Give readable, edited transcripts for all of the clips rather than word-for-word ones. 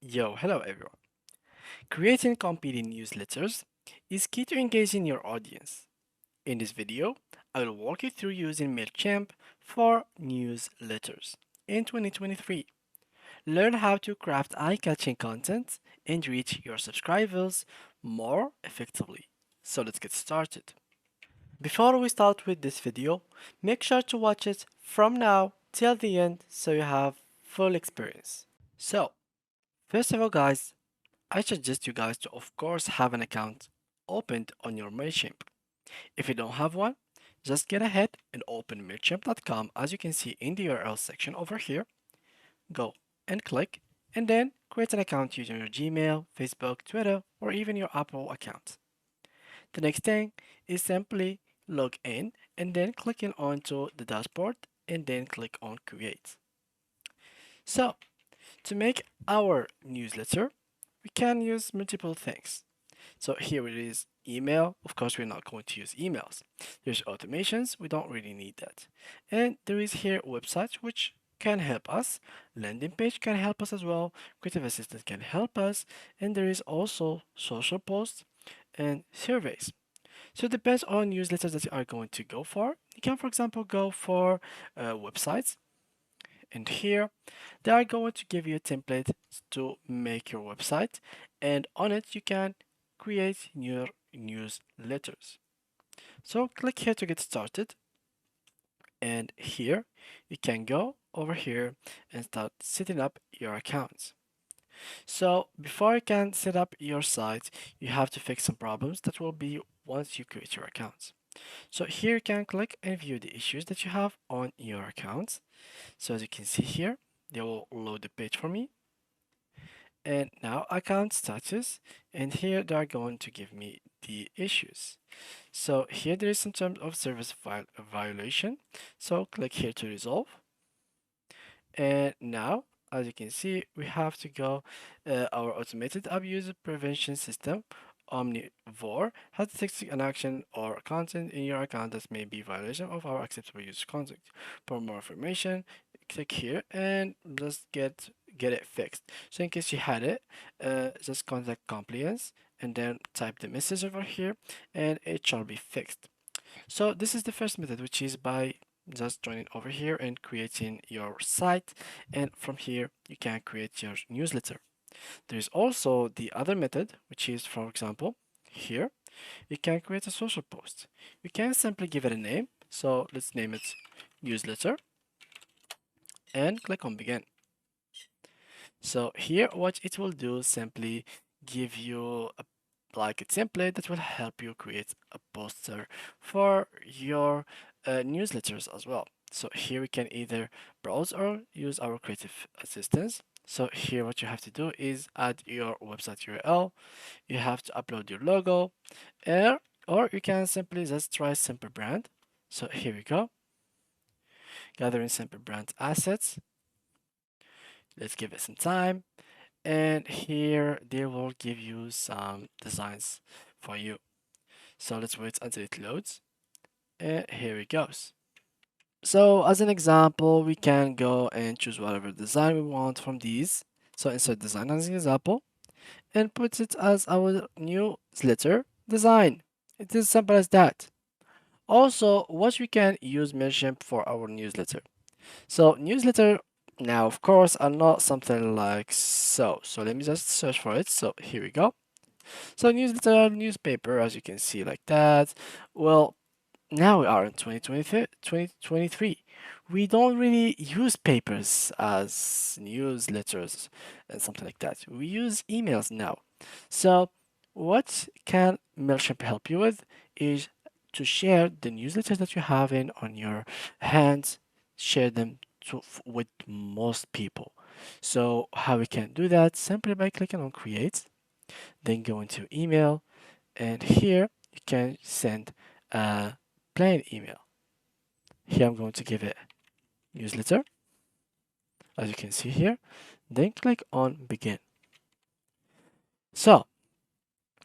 Hello everyone. Creating competing newsletters is key to engaging your audience. In this video, I will walk you through using Mailchimp for newsletters. In 2023, learn how to craft eye-catching content and reach your subscribers more effectively. So let's get started. Before we start with this video, make sure to watch it from now till the end so you have full experience. So, first of all guys, I suggest you guys to of course have an account opened on your Mailchimp. If you don't have one, just get ahead and open Mailchimp.com as you can see in the URL section over here. Go and click and then create an account using your Gmail, Facebook, Twitter, or even your Apple account. The next thing is simply log in and then clicking onto the dashboard and then click on create. So to make our newsletter, we can use multiple things. So here it is email. Of course, we're not going to use emails. There's automations. We don't really need that. And there is here websites which can help us. Landing page can help us as well. Creative assistant can help us. And there is also social posts and surveys. So it depends on newsletters that you are going to go for. You can, for example, go for websites. And here they are going to give you a template to make your website, and on it you can create your newsletters. So click here to get started, and here you can go over here and start setting up your accounts. So before you can set up your site, you have to fix some problems that will be once you create your accounts. So here you can click and view the issues that you have on your accounts. So as you can see here, they will load the page for me. And now account status, and here they are going to give me the issues. So here there is some terms of service violation. So click here to resolve. And now, as you can see, we have to go our automated abuse prevention system. Omnivore has detected an action or content in your account that may be violation of our acceptable user conduct. For more information, click here and just get it fixed. So in case you had it, just contact compliance and then type the message over here and it shall be fixed. So this is the first method, which is by just joining over here and creating your site, and from here you can create your newsletter. There is also the other method, which is, for example, here you can create a social post. You can simply give it a name, so let's name it newsletter and click on begin. So here what it will do simply give you like a template that will help you create a poster for your newsletters as well. So here we can either browse or use our creative assistants. So here what you have to do is add your website URL. You have to upload your logo, or you can simply just try simple brand. So here we go, gathering simple brand assets. Let's give it some time. And here they will give you some designs for you. So let's wait until it loads. And here it goes. So as an example, we can go and choose whatever design we want from these. So insert design as an example and put it as our newsletter design. It is simple as that. Also, what we can use Mailchimp for our newsletter. So newsletter now, of course, are not something like so. So let me just search for it. So here we go. So newsletter, newspaper, as you can see like that. Well, now we are in 2023. We don't really use papers as newsletters and something like that. We use emails now. So what can Mailchimp help you with is to share the newsletters that you have in on your hands, share them with most people. So how we can do that? Simply by clicking on create, then go into email, and here you can send a plain email. Here I'm going to give it newsletter, as you can see here, then click on begin. So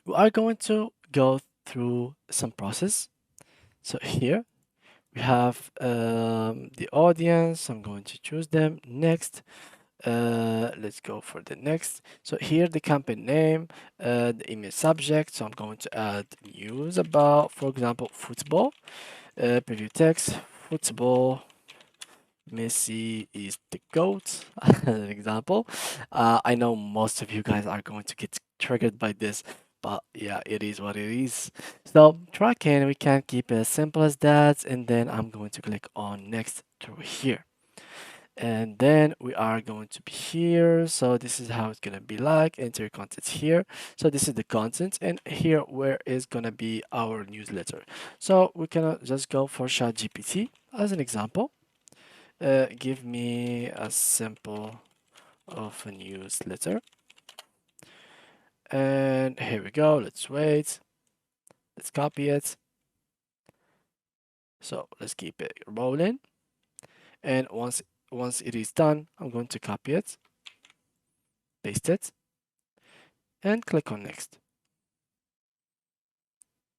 we are going to go through some process. So here we have the audience. I'm going to choose them next. Let's go for the next. So here the campaign name, the email subject. So I'm going to add news about, for example, football. Preview text, football. Messi is the GOAT, as an example. I know most of you guys are going to get triggered by this, but yeah, it is what it is. So tracking, we can keep it as simple as that, and then I'm going to click on next through here. And then we are going to be here. So this is how it's gonna be like. Enter your content here. So this is the content, and here where is gonna be our newsletter. So we can just go for ChatGPT as an example. Give me a sample of a newsletter. And here we go. Let's wait. Let's copy it. So let's keep it rolling. And once it is done, I'm going to copy it, paste it, and click on next.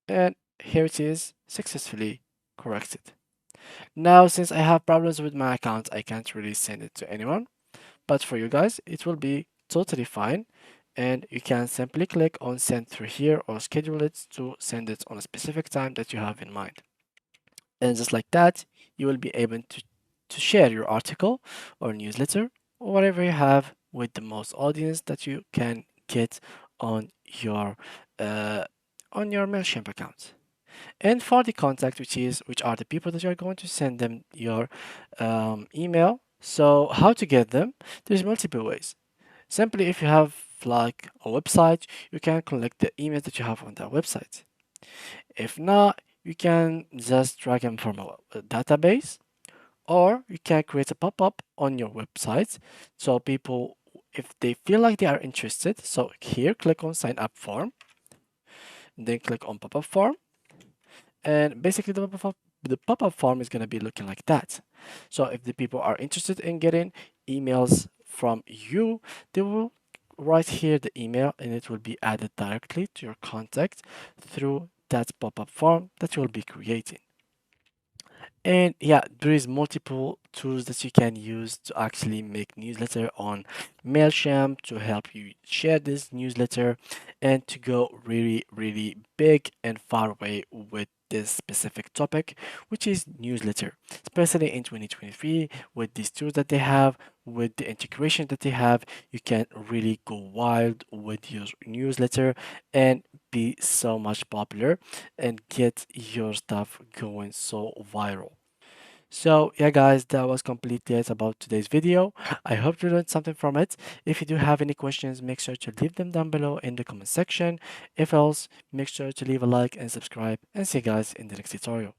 And here it is, successfully corrected. Now, since I have problems with my account, I can't really send it to anyone. But for you guys, it will be totally fine. And you can simply click on send through here or schedule it to send it on a specific time that you have in mind. And just like that, you will be able to share your article or newsletter or whatever you have with the most audience that you can get on your uh, Mailchimp account. And for the contact, which are the people that you're going to send them your email. So how to get them? There's multiple ways. Simply, if you have like a website, you can collect the emails that you have on that website. If not, you can just drag them from a database, or you can create a pop-up on your website. So people, if they feel like they are interested, so here click on sign up form, then click on pop-up form, and basically the pop-up form is going to be looking like that. So if the people are interested in getting emails from you, they will write here the email and it will be added directly to your contact through that pop-up form that you will be creating. And yeah, there is multiple tools that you can use to actually make newsletter on Mailchimp to help you share this newsletter and to go really, really big and far away with this specific topic, which is newsletter, especially in 2023 with these tools that they have, with the integration that they have, you can really go wild with your newsletter and be so much popular and get your stuff going so viral. So yeah guys, that was completely it about today's video. I hope you learned something from it. If you do have any questions, make sure to leave them down below in the comment section. If else, make sure to leave a like and subscribe, and see you guys in the next tutorial.